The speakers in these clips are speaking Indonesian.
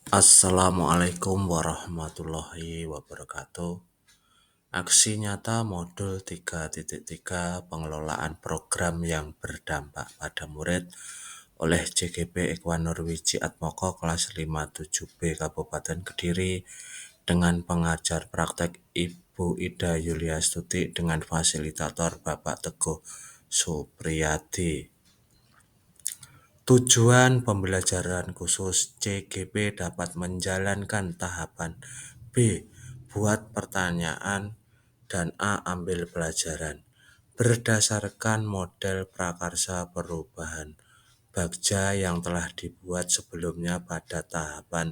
Assalamualaikum warahmatullahi wabarakatuh. Aksi nyata modul 3.3 pengelolaan program yang berdampak pada murid oleh JGP Ekwanur Wiji Atmoko kelas 57B Kabupaten Kediri dengan pengajar praktek Ibu Ida Yuliastuti dengan fasilitator Bapak Teguh Supriyadi. Tujuan pembelajaran khusus CGP dapat menjalankan tahapan B. Buat pertanyaan dan A. Ambil pelajaran berdasarkan model prakarsa perubahan Bagja yang telah dibuat sebelumnya pada tahapan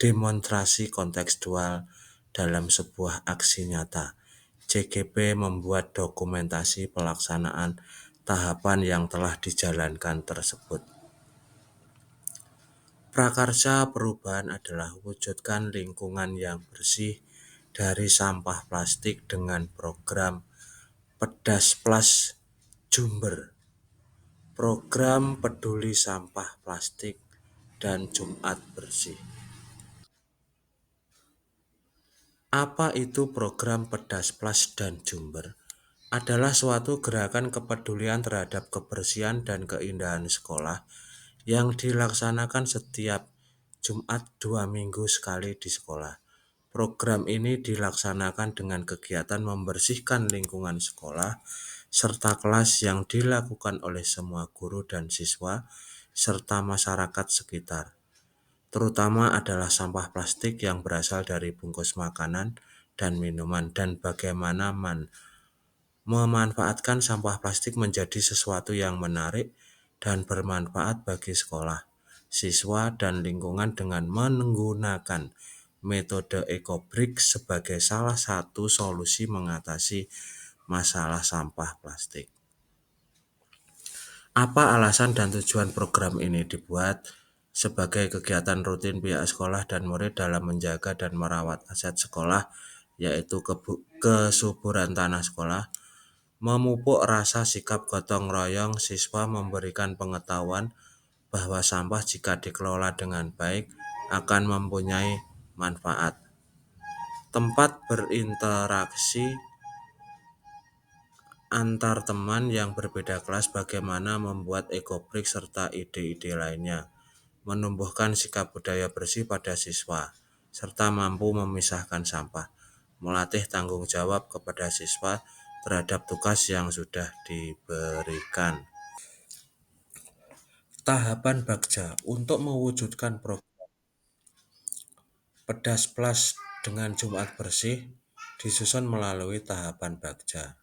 demonstrasi kontekstual dalam sebuah aksi nyata. CGP membuat dokumentasi pelaksanaan tahapan yang telah dijalankan tersebut. Prakarsa perubahan adalah wujudkan lingkungan yang bersih dari sampah plastik dengan program Pedas Plus Jumber, program peduli sampah plastik, dan Jumat Bersih. Apa itu program Pedas Plus dan Jumber? Adalah suatu gerakan kepedulian terhadap kebersihan dan keindahan sekolah yang dilaksanakan setiap Jumat 2 minggu sekali di sekolah. Program ini dilaksanakan dengan kegiatan membersihkan lingkungan sekolah serta kelas yang dilakukan oleh semua guru dan siswa serta masyarakat sekitar. Terutama adalah sampah plastik yang berasal dari bungkus makanan dan minuman dan bagaimana memanfaatkan sampah plastik menjadi sesuatu yang menarik dan bermanfaat bagi sekolah, siswa, dan lingkungan dengan menggunakan metode EcoBrick sebagai salah satu solusi mengatasi masalah sampah plastik. Apa alasan dan tujuan program ini dibuat? Sebagai kegiatan rutin pihak sekolah dan murid dalam menjaga dan merawat aset sekolah, yaitu kesuburan tanah sekolah, memupuk rasa sikap gotong royong siswa, memberikan pengetahuan bahwa sampah jika dikelola dengan baik akan mempunyai manfaat. Tempat berinteraksi antar teman yang berbeda kelas, bagaimana membuat EcoBrick serta ide-ide lainnya. Menumbuhkan sikap budaya bersih pada siswa, serta mampu memisahkan sampah. Melatih tanggung jawab kepada siswa terhadap tugas yang sudah diberikan. Tahapan Bagja untuk mewujudkan program Pedas Plus dengan Jumat Bersih disusun melalui tahapan Bagja.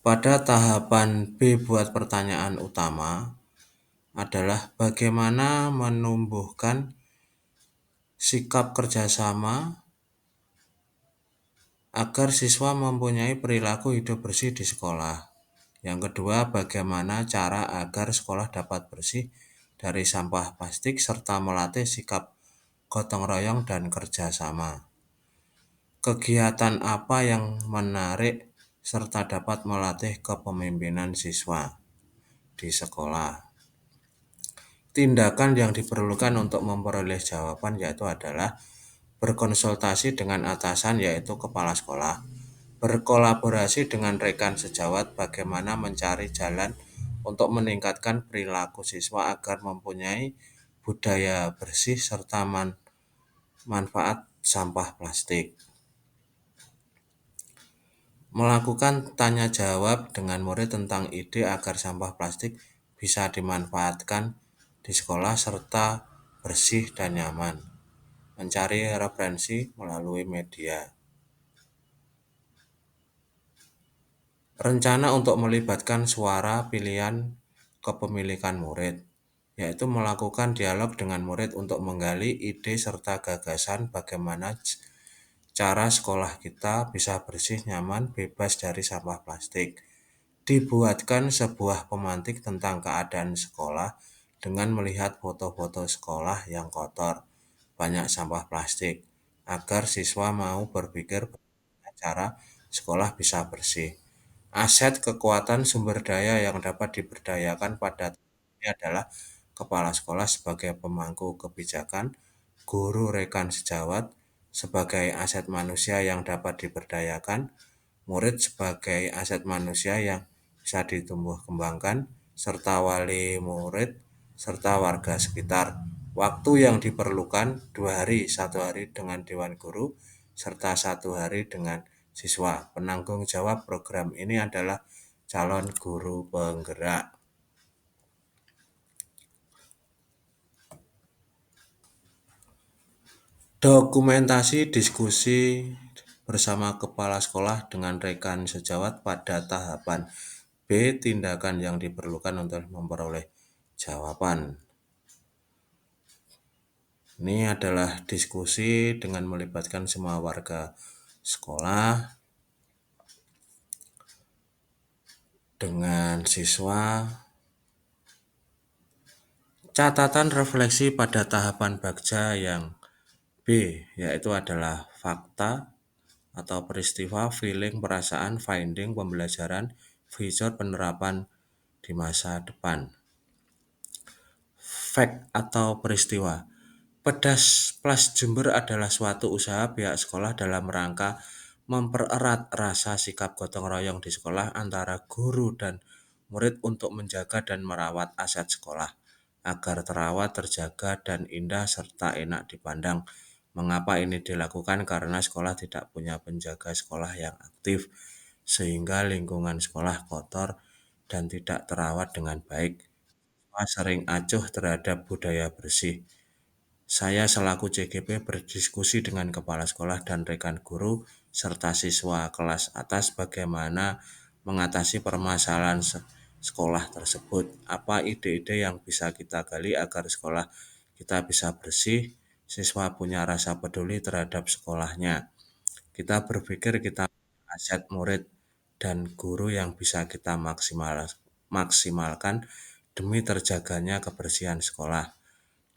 Pada tahapan B, buat pertanyaan utama adalah bagaimana menumbuhkan sikap kerjasama agar siswa mempunyai perilaku hidup bersih di sekolah. Yang kedua, bagaimana cara agar sekolah dapat bersih dari sampah plastik serta melatih sikap gotong royong dan kerjasama. Kegiatan apa yang menarik serta dapat melatih kepemimpinan siswa di sekolah. Tindakan yang diperlukan untuk memperoleh jawaban yaitu adalah berkonsultasi dengan atasan yaitu kepala sekolah, berkolaborasi dengan rekan sejawat bagaimana mencari jalan untuk meningkatkan perilaku siswa agar mempunyai budaya bersih serta manfaat sampah plastik. Melakukan tanya jawab dengan murid tentang ide agar sampah plastik bisa dimanfaatkan di sekolah serta bersih dan nyaman, mencari referensi melalui media. Rencana untuk melibatkan suara pilihan kepemilikan murid, yaitu melakukan dialog dengan murid untuk menggali ide serta gagasan bagaimana cara sekolah kita bisa bersih, nyaman, bebas dari sampah plastik. Dibuatkan sebuah pemantik tentang keadaan sekolah dengan melihat foto-foto sekolah yang kotor, banyak sampah plastik, agar siswa mau berpikir bagaimana cara sekolah bisa bersih. Aset kekuatan sumber daya yang dapat diberdayakan pada ini adalah kepala sekolah sebagai pemangku kebijakan, guru rekan sejawat sebagai aset manusia yang dapat diberdayakan, murid sebagai aset manusia yang bisa ditumbuh kembangkan, serta wali murid, serta warga sekitar. Waktu yang diperlukan 2 hari, 1 hari dengan Dewan Guru, serta 1 hari dengan siswa. Penanggung jawab program ini adalah calon guru penggerak. Dokumentasi diskusi bersama kepala sekolah dengan rekan sejawat pada tahapan B. Tindakan yang diperlukan untuk memperoleh jawaban. Ini adalah diskusi dengan melibatkan semua warga sekolah dengan siswa. Catatan refleksi pada tahapan bagja yang B, yaitu adalah fakta atau peristiwa, feeling, perasaan, finding, pembelajaran, feature, penerapan di masa depan. Fact atau peristiwa. Pedas Plus Jember adalah suatu usaha pihak sekolah dalam rangka mempererat rasa sikap gotong royong di sekolah antara guru dan murid untuk menjaga dan merawat aset sekolah, agar terawat, terjaga, dan indah serta enak dipandang. Mengapa ini dilakukan? Karena sekolah tidak punya penjaga sekolah yang aktif, sehingga lingkungan sekolah kotor dan tidak terawat dengan baik. Siswa sering acuh terhadap budaya bersih. Saya selaku CGP berdiskusi dengan kepala sekolah dan rekan guru serta siswa kelas atas bagaimana mengatasi permasalahan sekolah tersebut. Apa ide-ide yang bisa kita gali agar sekolah kita bisa bersih, siswa punya rasa peduli terhadap sekolahnya. Kita berpikir kita aset murid dan guru yang bisa kita maksimalkan demi terjaganya kebersihan sekolah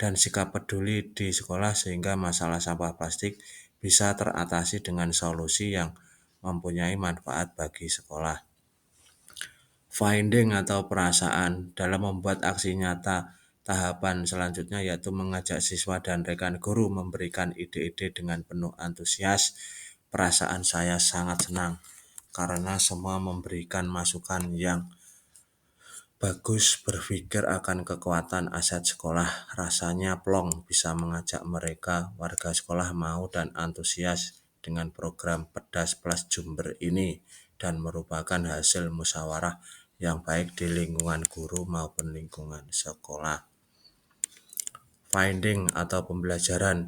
dan sikap peduli di sekolah sehingga masalah sampah plastik bisa teratasi dengan solusi yang mempunyai manfaat bagi sekolah. Finding atau perasaan dalam membuat aksi nyata tahapan selanjutnya yaitu mengajak siswa dan rekan guru memberikan ide-ide dengan penuh antusias. Perasaan saya sangat senang karena semua memberikan masukan yang bagus, berpikir akan kekuatan aset sekolah. Rasanya plong bisa mengajak mereka warga sekolah mau dan antusias dengan program Pedas Plus Jember ini dan merupakan hasil musyawarah yang baik di lingkungan guru maupun lingkungan sekolah. Finding atau pembelajaran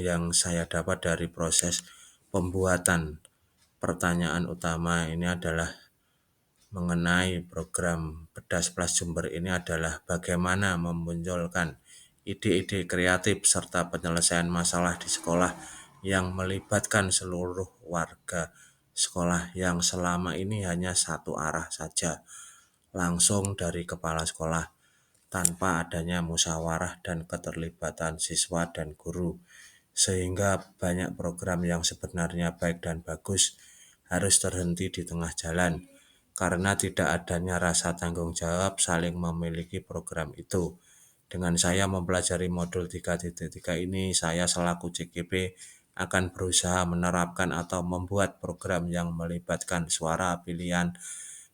yang saya dapat dari proses pembuatan pertanyaan utama ini adalah mengenai program Pedas Plus Jember ini adalah bagaimana memunculkan ide-ide kreatif serta penyelesaian masalah di sekolah yang melibatkan seluruh warga sekolah yang selama ini hanya satu arah saja, langsung dari kepala sekolah, tanpa adanya musyawarah dan keterlibatan siswa dan guru, sehingga banyak program yang sebenarnya baik dan bagus harus terhenti di tengah jalan karena tidak adanya rasa tanggung jawab saling memiliki program itu. Dengan saya mempelajari modul 3.3 ini, saya selaku CGP akan berusaha menerapkan atau membuat program yang melibatkan suara pilihan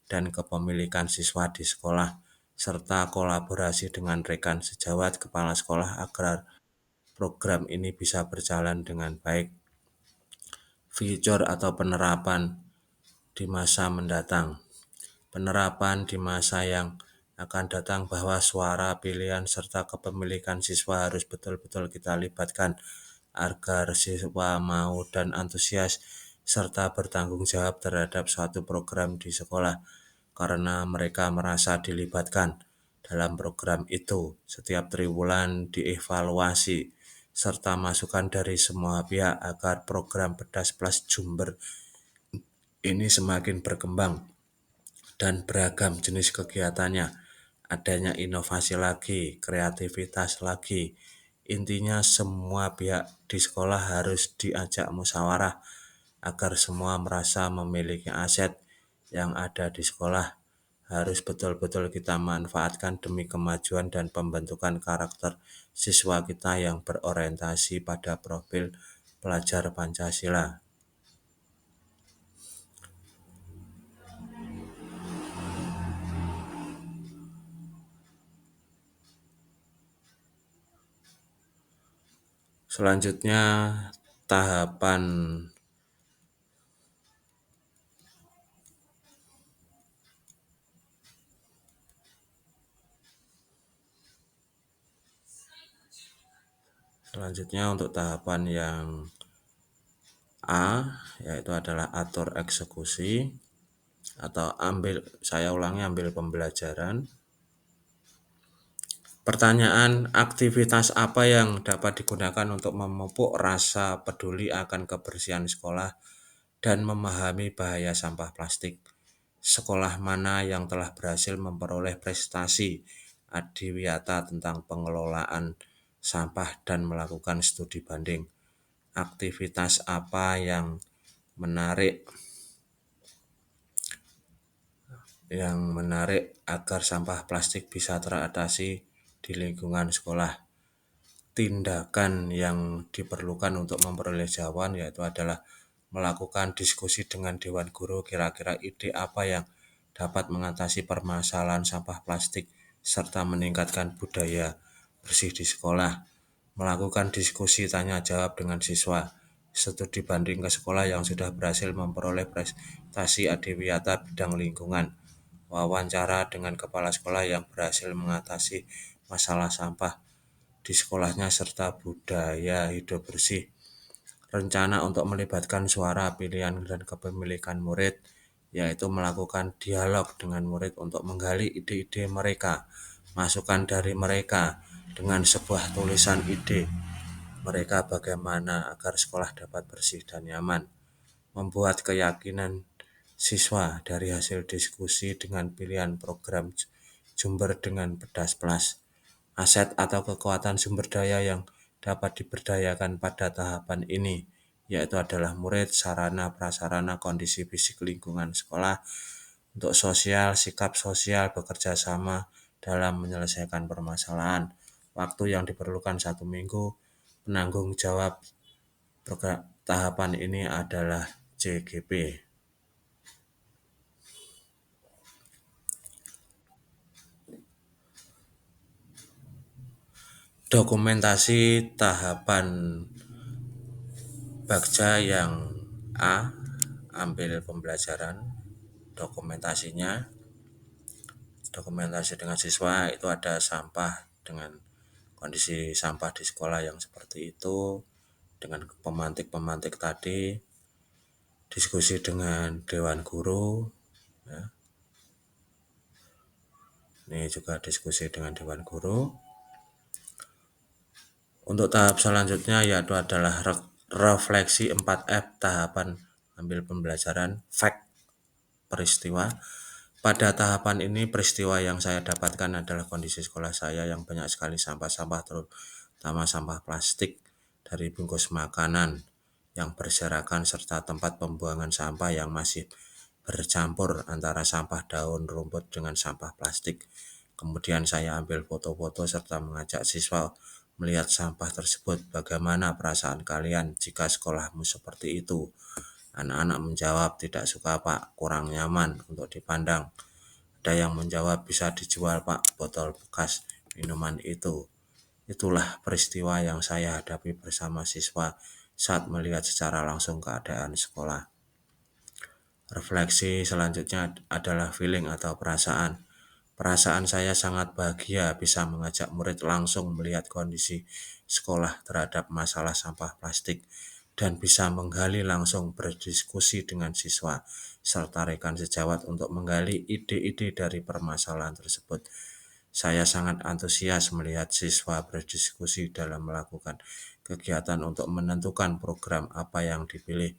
dan kepemilikan siswa di sekolah, serta kolaborasi dengan rekan sejawat kepala sekolah agar program ini bisa berjalan dengan baik. Fitur atau penerapan di masa mendatang. Penerapan di masa yang akan datang bahwa suara, pilihan, serta kepemilikan siswa harus betul-betul kita libatkan agar siswa mau dan antusias serta bertanggung jawab terhadap suatu program di sekolah karena mereka merasa dilibatkan dalam program itu. Setiap triwulan dievaluasi serta masukan dari semua pihak agar program Pedas Plus Jumber ini semakin berkembang dan beragam jenis kegiatannya. Adanya inovasi lagi, kreativitas lagi. Intinya semua pihak di sekolah harus diajak musyawarah agar semua merasa memiliki aset yang ada di sekolah harus betul-betul kita manfaatkan demi kemajuan dan pembentukan karakter siswa kita yang berorientasi pada profil pelajar Pancasila. Selanjutnya, tahapan selanjutnya untuk tahapan yang A, yaitu adalah atur eksekusi atau saya ulangi, ambil pembelajaran. Pertanyaan, aktivitas apa yang dapat digunakan untuk memupuk rasa peduli akan kebersihan sekolah dan memahami bahaya sampah plastik? Sekolah mana yang telah berhasil memperoleh prestasi adiwiyata tentang pengelolaan sampah dan melakukan studi banding? Aktivitas apa yang menarik agar sampah plastik bisa teratasi di lingkungan sekolah? Tindakan yang diperlukan untuk memperoleh jawaban yaitu adalah melakukan diskusi dengan Dewan Guru kira-kira ide apa yang dapat mengatasi permasalahan sampah plastik serta meningkatkan budaya bersih di sekolah. Melakukan diskusi tanya jawab dengan siswa. Studi banding ke sekolah yang sudah berhasil memperoleh prestasi adiwiyata bidang lingkungan. Wawancara dengan kepala sekolah yang berhasil mengatasi masalah sampah di sekolahnya serta budaya hidup bersih. Rencana untuk melibatkan suara, pilihan, dan kepemilikan murid, yaitu melakukan dialog dengan murid untuk menggali ide-ide mereka, masukan dari mereka dengan sebuah tulisan ide mereka bagaimana agar sekolah dapat bersih dan nyaman. Membuat keyakinan siswa dari hasil diskusi dengan pilihan program Jumber dengan Pedas Plus. Aset atau kekuatan sumber daya yang dapat diberdayakan pada tahapan ini, yaitu adalah murid, sarana, prasarana, kondisi fisik lingkungan sekolah, untuk sosial, sikap sosial, bekerja sama dalam menyelesaikan permasalahan. Waktu yang diperlukan 1 minggu, penanggung jawab program tahapan ini adalah JGP. Dokumentasi tahapan Bagja yang A, ambil pembelajaran. Dokumentasi dengan siswa itu ada sampah dengan kondisi sampah di sekolah yang seperti itu, dengan pemantik-pemantik tadi, diskusi dengan Dewan Guru, ya. Ini juga diskusi dengan Dewan Guru. Untuk tahap selanjutnya yaitu adalah refleksi 4F tahapan ambil pembelajaran fact peristiwa. Pada tahapan ini peristiwa yang saya dapatkan adalah kondisi sekolah saya yang banyak sekali sampah-sampah terutama sampah plastik dari bungkus makanan yang berserakan serta tempat pembuangan sampah yang masih bercampur antara sampah daun rumput dengan sampah plastik. Kemudian saya ambil foto-foto serta mengajak siswa melihat sampah tersebut. Bagaimana perasaan kalian jika sekolahmu seperti itu? Anak-anak menjawab, tidak suka Pak, kurang nyaman untuk dipandang. Ada yang menjawab, bisa dijual Pak, botol bekas minuman itu. Itulah peristiwa yang saya hadapi bersama siswa saat melihat secara langsung keadaan sekolah. Refleksi selanjutnya adalah feeling atau perasaan. Perasaan saya sangat bahagia bisa mengajak murid langsung melihat kondisi sekolah terhadap masalah sampah plastik dan bisa menggali langsung berdiskusi dengan siswa serta rekan sejawat untuk menggali ide-ide dari permasalahan tersebut. Saya sangat antusias melihat siswa berdiskusi dalam melakukan kegiatan untuk menentukan program apa yang dipilih.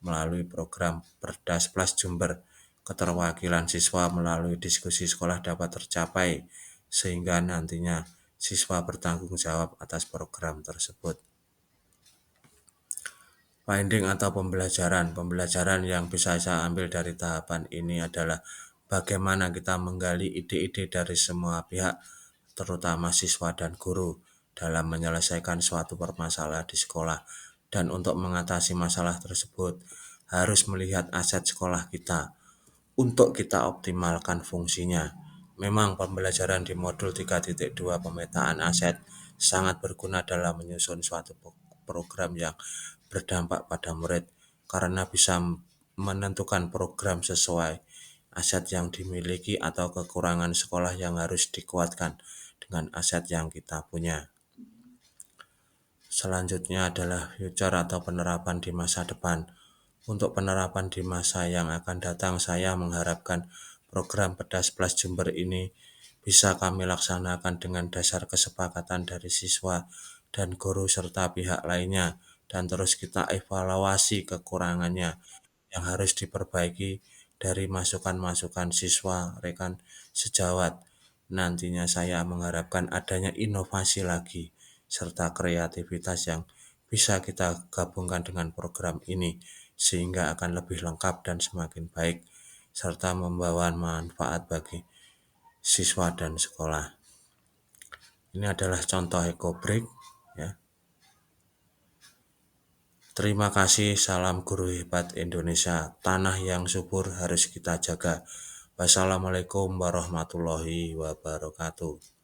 Melalui program Perdas Plus Jember, keterwakilan siswa melalui diskusi sekolah dapat tercapai, sehingga nantinya siswa bertanggung jawab atas program tersebut. Finding atau pembelajaran yang bisa saya ambil dari tahapan ini adalah bagaimana kita menggali ide-ide dari semua pihak, terutama siswa dan guru, dalam menyelesaikan suatu permasalahan di sekolah. Dan untuk mengatasi masalah tersebut, harus melihat aset sekolah kita untuk kita optimalkan fungsinya. Memang pembelajaran di modul 3.2 pemetaan aset sangat berguna dalam menyusun suatu program yang berdampak pada murid karena bisa menentukan program sesuai aset yang dimiliki atau kekurangan sekolah yang harus dikuatkan dengan aset yang kita punya. Selanjutnya adalah future atau penerapan di masa depan. Untuk penerapan di masa yang akan datang, saya mengharapkan program Pedas Plus Jember ini bisa kami laksanakan dengan dasar kesepakatan dari siswa dan guru serta pihak lainnya, dan terus kita evaluasi kekurangannya yang harus diperbaiki dari masukan-masukan siswa, rekan sejawat. Nantinya saya mengharapkan adanya inovasi lagi, serta kreativitas yang bisa kita gabungkan dengan program ini, sehingga akan lebih lengkap dan semakin baik, serta membawa manfaat bagi siswa dan sekolah. Ini adalah contoh EcoBreak, ya. Terima kasih, salam guru hebat Indonesia. Tanah yang subur harus kita jaga. Wassalamualaikum warahmatullahi wabarakatuh.